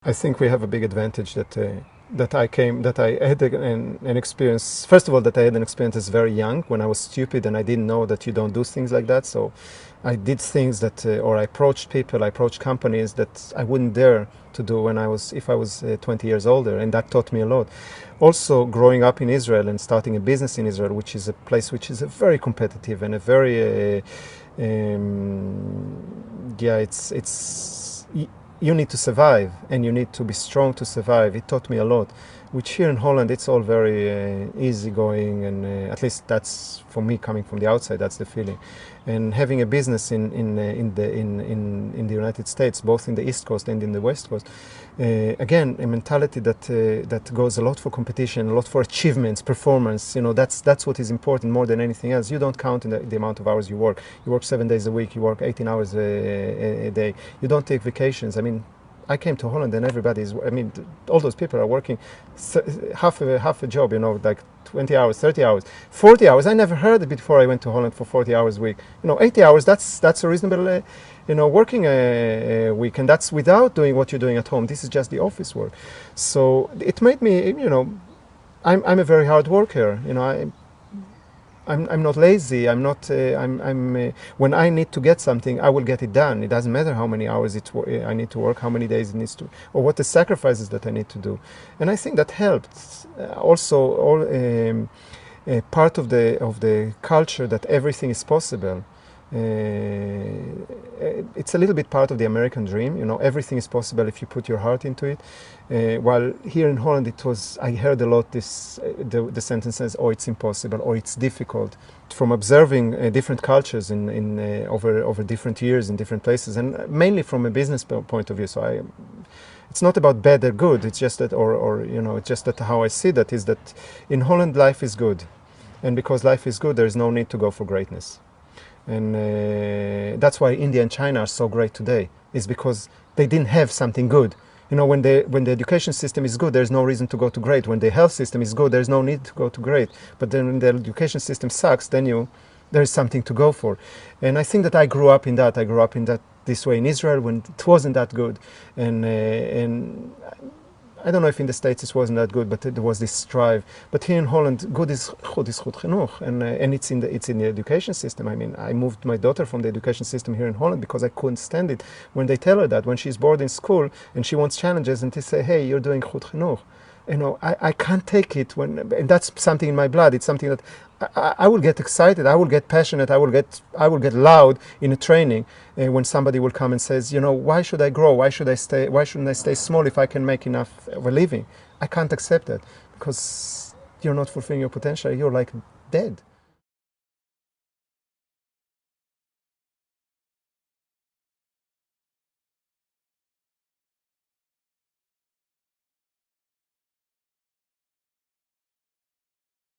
I think we have a big advantage that I had an experience. First of all, that I had an experience as very young when I was stupid and I didn't know that you don't do things like that. So I did things that, or I approached people, I approached companies that I wouldn't dare to do when if I was 20 years older, and that taught me a lot. Also, growing up in Israel and starting a business in Israel, which is a place which is a very competitive and a very, yeah, you need to survive and you need to be strong to survive. It taught me a lot, which here in Holland it's all very easygoing, and at least that's for me coming from the outside. That's the feeling. And having a business in the United States, both in the East Coast and in the West Coast, again, a mentality that goes a lot for competition, a lot for achievements, performance. You know, that's what is important more than anything else. You don't count in the amount of hours you work. You work 7 days a week. You work 18 hours a day. You don't take vacations. I mean, I came to Holland and everybody's, I mean, all those people are working half a job, you know, like 20 hours, 30 hours, 40 hours. I never heard it before I went to Holland for 40 hours a week. You know, 80 hours, that's a reasonable, you know, working week. And that's without doing what you're doing at home. This is just the office work. So it made me, you know, I'm a very hard worker. You know, I'm not lazy. I'm not. When I need to get something, I will get it done. It doesn't matter how many hours I need to work, how many days it needs to, or what the sacrifices that I need to do. And I think that helped. Part of the culture that everything is possible. It's a little bit part of the American dream, you know, everything is possible if you put your heart into it. While here in Holland I heard a lot the sentences, oh, it's impossible, or it's difficult, from observing different cultures over different years in different places, and mainly from a business point of view. So it's not about bad or good, it's just that, or you know, it's just that how I see that is that in Holland life is good. And because life is good, there is no need to go for greatness. And that's why India and China are so great today, is because they didn't have something good. You know, when the education system is good, there's no reason to go to great. When the health system is good, there's no need to go to great. But then when the education system sucks, then there is something to go for. And I think that I grew up in that. I grew up in that this way in Israel when it wasn't that good. And I don't know if in the States it wasn't that good, but there was this strive. But here in Holland, good is goed genoeg, and it's in the education system. I mean, I moved my daughter from the education system here in Holland because I couldn't stand it when they tell her that when she's bored in school and she wants challenges, and they say, "Hey, you're doing goed genoeg." You know, I can't take it and that's something in my blood. It's something that I will get excited, I will get passionate, I will get loud in a training when somebody will come and says, you know, why should I grow? Why shouldn't I stay small if I can make enough of a living? I can't accept that because you're not fulfilling your potential. You're like dead.